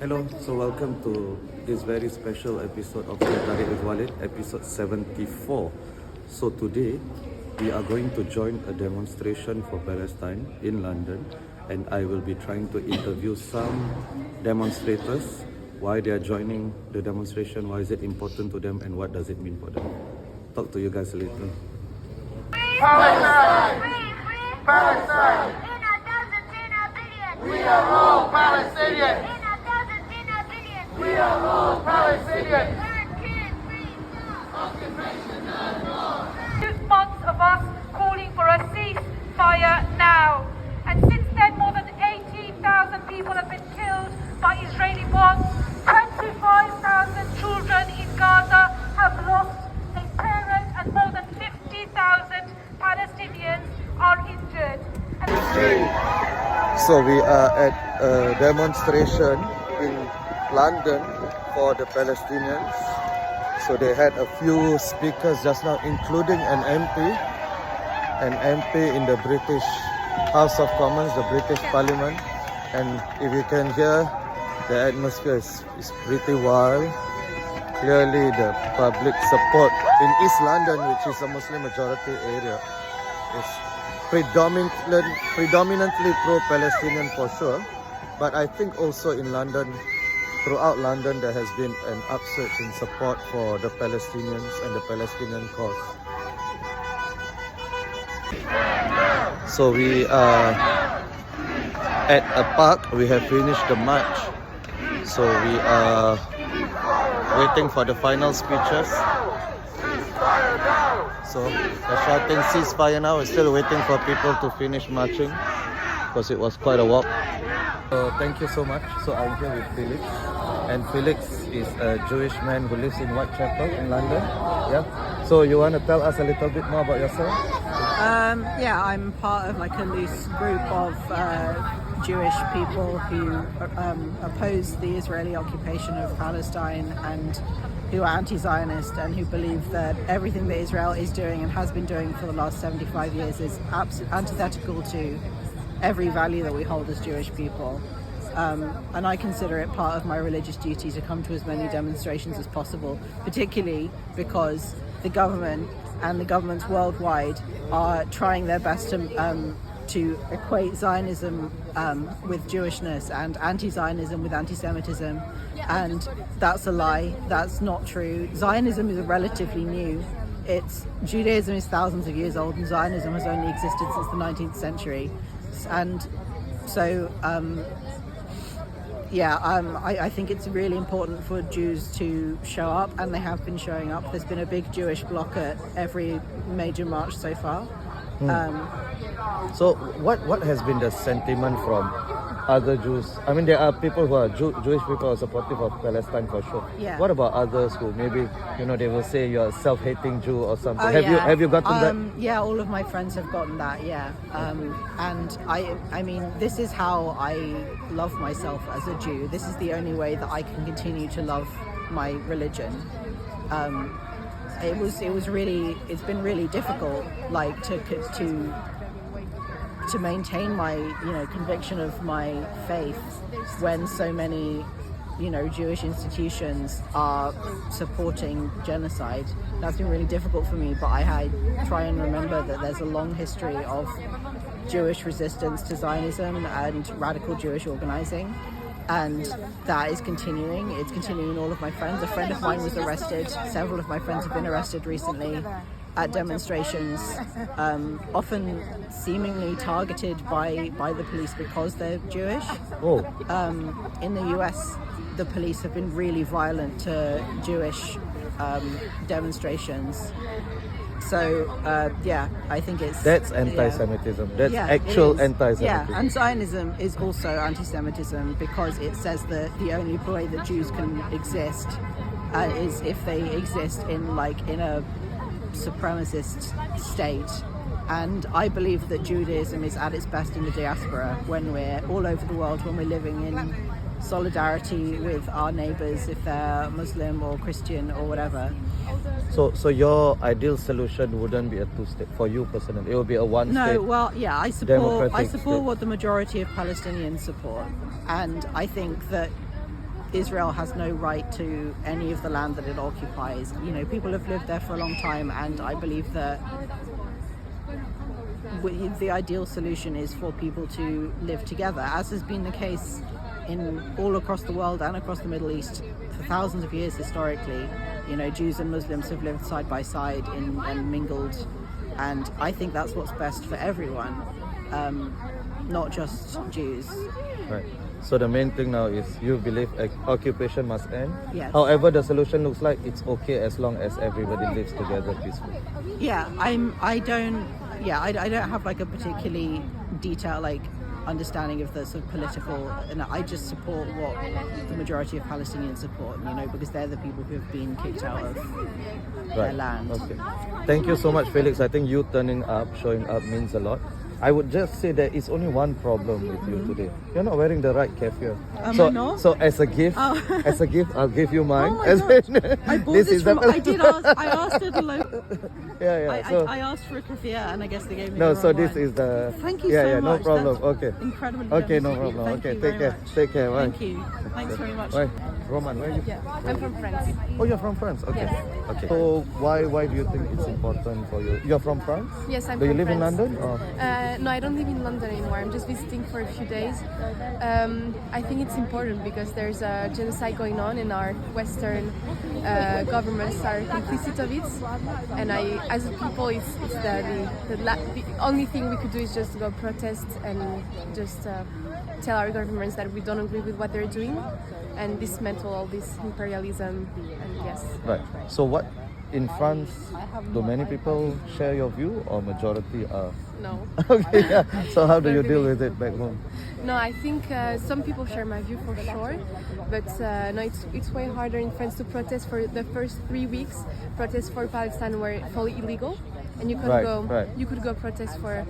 Hello, so welcome to this very special episode of Teh Tarik with Walid, episode 74. So today, we are going to join a demonstration for Palestine in London, and I will be trying to interview some demonstrators, why they are joining the demonstration, why is it important to them, and what does it mean for them. Talk to you guys later. Palestine! Palestine! We are all Palestinians! We are all Palestinians! Occupation and war! 2 months of us calling for a ceasefire now. And since then, more than 18,000 people have been killed by Israeli bombs. 25,000 children in Gaza have lost a parent, and more than 50,000 Palestinians are injured. So we are at a demonstration in London for the Palestinians. So they had a few speakers just now, including an MP in the British House of Commons, the British Parliament. And if you can hear, the atmosphere is pretty wild. Clearly the public support in East London, which is a Muslim majority area, is predominantly pro-Palestinian for sure. But I think also in London, throughout London, there has been an upsurge in support for the Palestinians and the Palestinian cause. So we are at a park. We have finished the march. So we are waiting for the final speeches. So they're shouting ceasefire now. We're still waiting for people to finish marching because it was quite a walk. So thank you so much. So I'm here with Felix, and Felix is a Jewish man who lives in Whitechapel in London. Yeah. So you want to tell us a little bit more about yourself? Yeah, I'm part of like a loose group of Jewish people who oppose the Israeli occupation of Palestine and who are anti-Zionist and who believe that everything that Israel is doing and has been doing for the last 75 years is antithetical to every value that we hold as Jewish people. And I consider it part of my religious duty to come to as many demonstrations as possible, particularly because the government and the governments worldwide are trying their best to equate Zionism with Jewishness and anti-Zionism with anti-Semitism, and that's a lie. That's not true. Zionism is relatively new. Judaism is thousands of years old, and Zionism has only existed since the 19th century. And so I think it's really important for Jews to show up, and they have been showing up. There's been a big Jewish bloc at every major march so far. So what has been the sentiment from other Jews? I mean, there are people who are Jewish people who are supportive of Palestine for sure. Yeah. What about others who maybe, they will say you're a self-hating Jew or something? Oh, Have you gotten that? Yeah, all of my friends have gotten that, yeah. And I mean, this is how I love myself as a Jew. This is the only way that I can continue to love my religion. It's been really difficult, like to maintain my, conviction of my faith when so many, Jewish institutions are supporting genocide. That's been really difficult for me, but I try and remember that there's a long history of Jewish resistance to Zionism and radical Jewish organizing. And that is continuing. It's continuing in all of my friends. A friend of mine was arrested. Several of my friends have been arrested recently at demonstrations, often seemingly targeted by the police because they're Jewish. In the US, the police have been really violent to Jewish demonstrations. So, I think That's anti-Semitism. That's actual anti-Semitism. Yeah, and Zionism is also anti-Semitism because it says that the only way that Jews can exist is if they exist in a supremacist state. And I believe that Judaism is at its best in the diaspora, when we're all over the world, when we're living in solidarity with our neighbors, if they're Muslim or Christian or whatever. So your ideal solution wouldn't be a two-state for you personally. It would be a one-state. No, well, yeah, I support state. what the majority of Palestinians support, and I think that Israel has no right to any of the land that it occupies. You know, people have lived there for a long time, and I believe that the ideal solution is for people to live together, as has been the case in all across the world and across the Middle East for thousands of years historically. You know, Jews and Muslims have lived side by side and mingled, and I think that's what's best for everyone, not just Jews. Right. So the main thing now is you believe occupation must end. Yes. However, the solution looks like it's okay as long as everybody lives together peacefully. Yeah, I don't have like a particularly detailed understanding of the sort of political, and I just support what the majority of Palestinians support, you know, because they're the people who have been kicked out of their land. Okay. Thank you so much, Felix. I think you showing up means a lot. I would just say there is only one problem with you today. You're not wearing the right keffiyeh. So as a gift, I'll give you mine. Oh my God. I bought this from. I asked at a local. I asked for a keffiyeh, and I guess they gave me. No, the so wrong this one. is the. Thank you so much. No problem. That's okay. Incredibly. Okay, no generous of you. problem. Thank Okay, you take very care. much. Take care. Bye. Thank you. Thanks very much. Bye. Roman, where are you? Yeah, I'm from France. Oh, you're from France. Okay. Yes. Okay. So why do you think it's important for you? You're from France? Yes, I'm Do you from live in France. London? Or? No, I don't live in London anymore. I'm just visiting for a few days. I think it's important because there's a genocide going on, and our Western governments are complicit of it. And as a people, it's the only thing we could do is just go protest and just tell our governments that we don't agree with what they're doing and dismantle all this imperialism. And yes. Right. So what in France, do many people share your view or majority are? No. Okay, yeah. So how do you deal with it back home? No, I think some people share my view for sure, but no, it's way harder in France to protest. For the first 3 weeks, protests for Palestine were fully illegal, and you could you could go protest for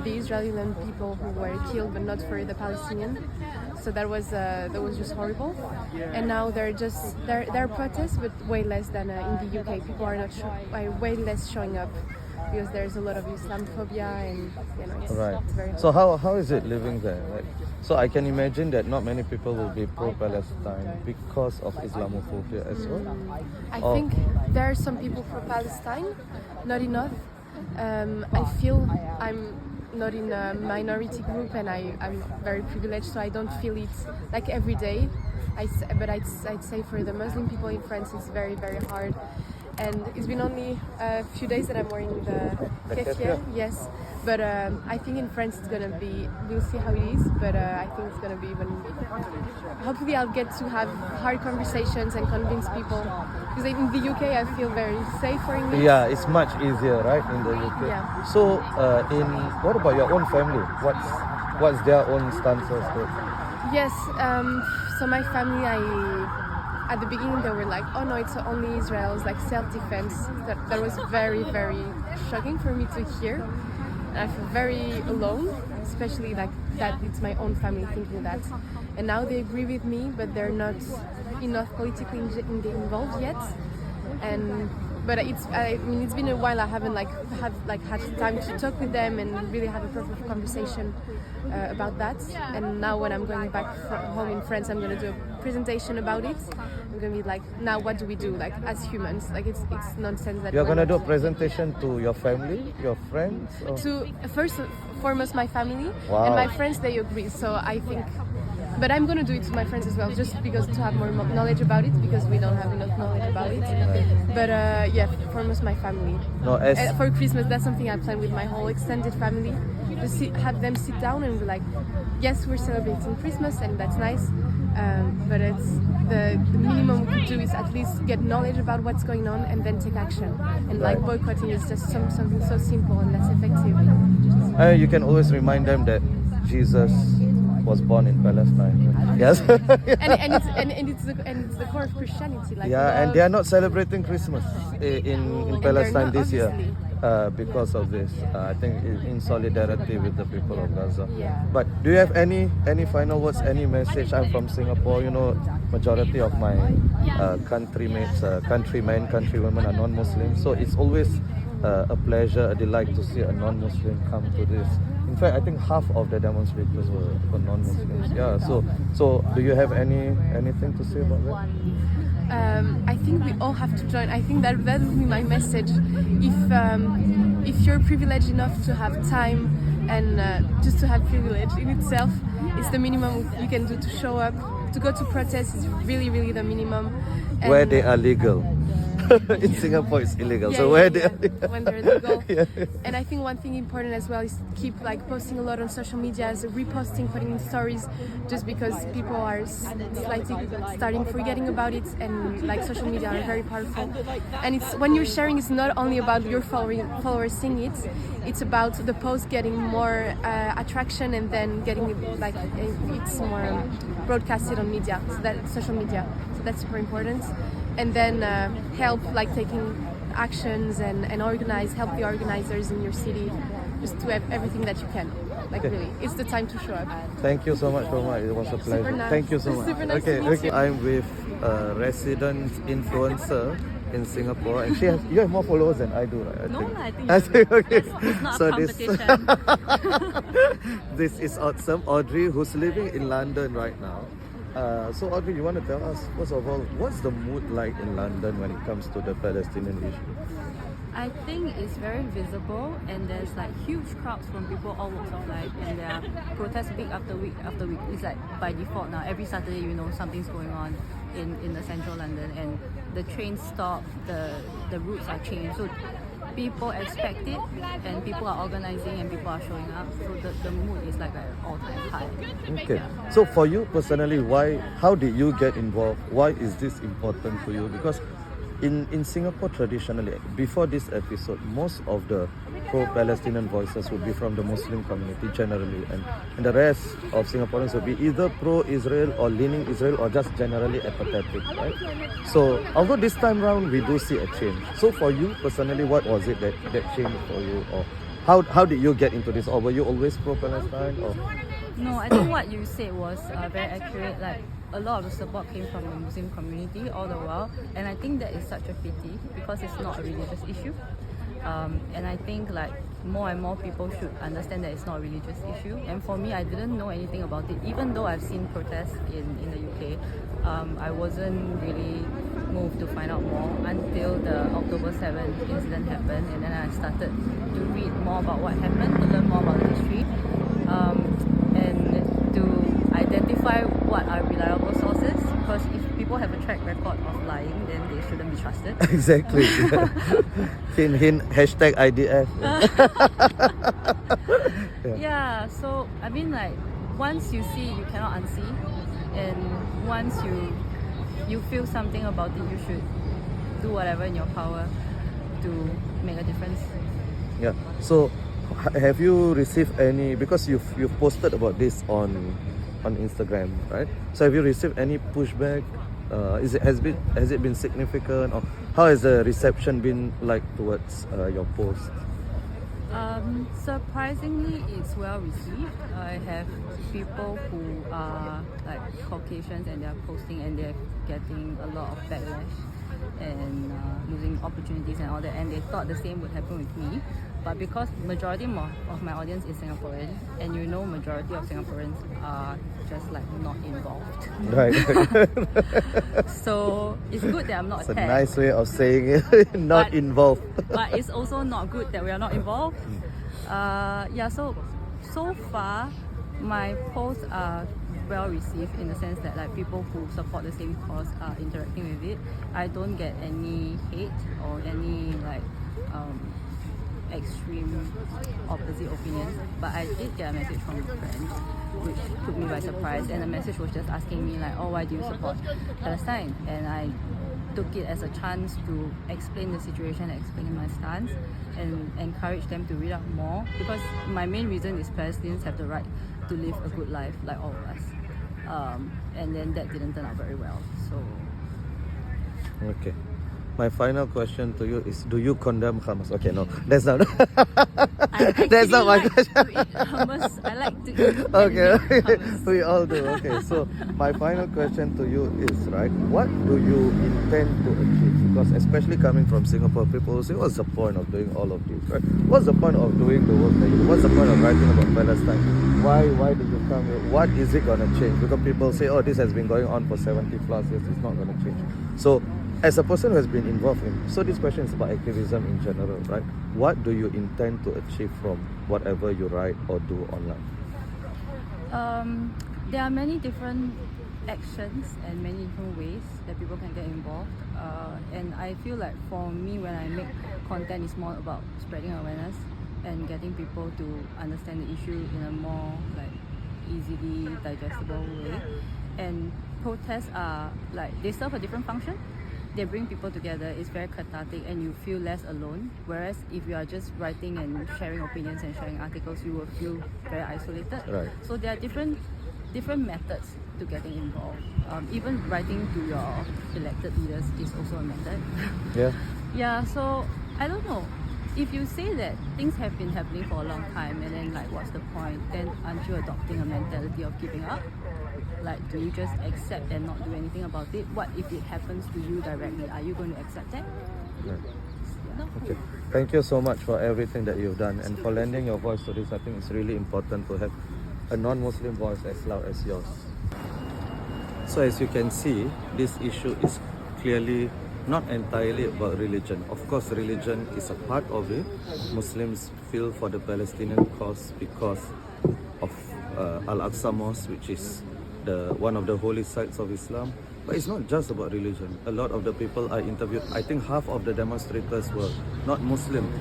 the Israeli land people who were killed, but not for the Palestinian. So that was just horrible. And now there are protests, but way less than in the UK. People are not way less showing up, because there's a lot of Islamophobia, and you know, it's very hard. So how is it living there? Like, so I can imagine that not many people will be pro-Palestine because of Islamophobia as well. I think there are some people pro-Palestine, not enough. I feel I'm not in a minority group, and I'm very privileged, so I don't feel it like every day. But I'd say for the Muslim people in France, it's very, very hard. And it's been only a few days that I'm wearing the keffiyeh, yes. But I think in France we'll see how it is, but I think it's going to be even... Hopefully I'll get to have hard conversations and convince people. Because in the UK I feel very safe wearing this. Yeah, it's much easier, right, in the UK. Yeah. So what about your own family? What's their own stances? Yes, so my family, at the beginning they were like, oh no, it's only Israel, it's like self-defense. That was very, very shocking for me to hear. And I feel very alone, especially like that it's my own family thinking that. And now they agree with me, but they're not enough politically involved yet. But it's been a while. I haven't had time to talk with them and really have a proper conversation about that. And now when I'm going back home in France, I'm going to do a presentation about it. I'm going to be like, now what do we do, like as humans? Like it's nonsense that you're going to do a presentation to your family, your friends? Or? To first and foremost my family. Wow. And my friends, they agree. So I think. But I'm going to do it to my friends as well, just because to have more knowledge about it, because we don't have enough knowledge about it. But foremost my family. No, for Christmas, that's something I plan with my whole extended family. Just have them sit down and be like, yes, we're celebrating Christmas, and that's nice. But it's the minimum we could do is at least get knowledge about what's going on and then take action. And like boycotting is just something so simple and less effective. You can always remind them that Jesus was born in Palestine. Yes. and it's the core of Christianity. Like and they are not celebrating Christmas in Palestine this year because of this. I think in solidarity with the people of Gaza. Yeah. But do you have any final words, any message? I'm from Singapore. You know, majority of my countrymen, countrywomen are non-Muslims. So it's always a pleasure, a delight to see a non-Muslim come to this fact, I think half of the demonstrators were non-Muslims. Yeah. So do you have anything to say about that? I think we all have to join. I think that would be my message. If you're privileged enough to have time and just to have privilege in itself, it's the minimum you can do to show up. To go to protest is really, really the minimum. And Where they are legal. In Singapore, it's illegal. So where they are legal. when they're legal. Yeah. And I think one thing important as well is keep like posting a lot on social media, reposting, putting in stories, just because people are slightly starting forgetting about it, and like social media are very powerful. And it's when you're sharing, it's not only about your followers seeing it, it's about the post getting more attraction and then getting it, like it's more broadcasted on media, so that social media. So that's super important. And then help like taking actions and help the organizers in your city, just to have everything that you can. Like really, it's the time to show up. Thank you so much, Roma. It was a pleasure. Super nice. Thank you so much. Super nice to meet you. I'm with a resident influencer in Singapore, and you have more followers than I do, right? I think okay. It's not So a competition. this is awesome. Audrey, who's living in London right now. So Audrey, you want to tell us, first of all, what's the mood like in London when it comes to the Palestinian issue? I think it's very visible, and there's like huge crowds from people all walks of life, and there are protests week after week after week. It's like by default now. Every Saturday, something's going on in the central London, and the trains stop, the routes are changed. So people expect it, and people are organizing, and people are showing up. So the mood is like an all-time high. Okay. Yeah. So for you personally, how did you get involved? Why is this important for you? Because in Singapore traditionally, before this episode, most of the pro-Palestinian voices would be from the Muslim community generally, and the rest of Singaporeans would be either pro-Israel or leaning Israel or just generally apathetic, right? So although this time round we do see a change. So for you personally, what was it that changed for you, or how did you get into this, or were you always pro-Palestine? Or No, I think what you said was very accurate. Like a lot of the support came from the Muslim community all the while, and I think that is such a pity because it's not a religious issue. And I think like more and more people should understand that it's not a religious issue. And for me, I didn't know anything about it, even though I've seen protests in the UK. I wasn't really moved to find out more until the October 7th incident happened, and then I started to read more about what happened, to learn more about the history, and to identify what are reliable sources, because if people have a track record of lying, then they shouldn't be trusted. exactly. Hint, hashtag IDF. Yeah, so I mean, like once you see, you cannot unsee, and once you feel something about it, you should do whatever in your power to make a difference. Yeah. So have you received any, because you've posted about this on Instagram, right? So have you received any pushback? Has it been significant, or how has the reception been like towards your post? Surprisingly, it's well received. I have people who are like Caucasians, and they're posting, and they're getting a lot of backlash and losing opportunities and all that, and they thought the same would happen with me. But because majority of my audience is Singaporean, and majority of Singaporeans are just like not involved. Right. So it's good that I'm not It's a attacked. nice way of saying it. Not But- involved. But it's also not good that we are not involved. So far my posts are well received, in the sense that like people who support the same cause are interacting with it. I don't get any hate or any like extreme opposite opinions, but I did get a message from a friend which took me by surprise, and the message was just asking me like, oh, why do you support Palestine? And I took it as a chance to explain the situation, explain my stance, and encourage them to read up more, because my main reason is Palestinians have the right to live a good life like all of us. And then that didn't turn out very well. So Okay. My final question to you is: do you condemn Hamas? Okay, no, that's not. I That's not my like question. to eat hummus. I like to eat Okay, hummus. we all do. Okay, so my final question to you is, right, what do you intend to achieve? Because especially coming from Singapore, people will say, what's the point of doing all of this, right? What's the point of doing the work that you do? What's the point of writing about Palestine? Why did you come here? What is it going to change? Because people say, oh, this has been going on for 70 plus years, it's not going to change. So as a person who has been involved in, so this question is about activism in general, right? What do you intend to achieve from whatever you write or do online? There are many different actions and many different ways that people can get involved. And I feel like for me, when I make content, it's more about spreading awareness and getting people to understand the issue in a more like easily digestible way. And protests are like, they serve a different function. They bring people together, it's very cathartic and you feel less alone. Whereas if you are just writing and sharing opinions and sharing articles, you will feel very isolated. Right. So there are different methods to getting involved. Even writing to your elected leaders is also a method. Yeah. Yeah, so I don't know. If you say that things have been happening for a long time and then like what's the point, then aren't you adopting a mentality of giving up? Like, do you just accept and not do anything about it? What if it happens to you directly? Are you going to accept that? Right. No. Okay. Thank you so much for everything that you've done and for lending your voice to this. I think it's really important to have a non-Muslim voice as loud as yours. So as you can see, this issue is clearly not entirely about religion. Of course, religion is a part of it. Muslims feel for the Palestinian cause because of Al-Aqsa Mosque, which is one of the holy sites of Islam. But it's not just about religion. A lot of the people I interviewed, I think half of the demonstrators were not Muslim.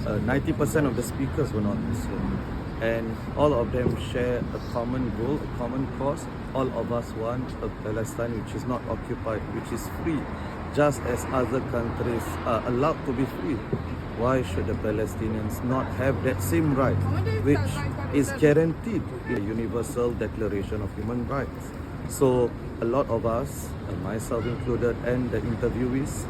90% of the speakers were not Muslim. And all of them share a common goal, a common cause. All of us want a Palestine which is not occupied, which is free, just as other countries are allowed to be free. Why should the Palestinians not have that same right, which is guaranteed in the Universal Declaration of Human Rights? So a lot of us, myself included, and the interviewees,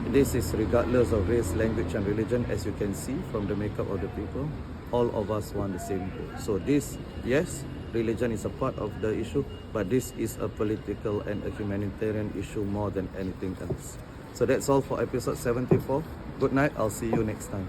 this is regardless of race, language and religion, as you can see from the makeup of the people, all of us want the same goal. So this, yes, religion is a part of the issue, but this is a political and a humanitarian issue more than anything else. So that's all for episode 74. Good night, I'll see you next time.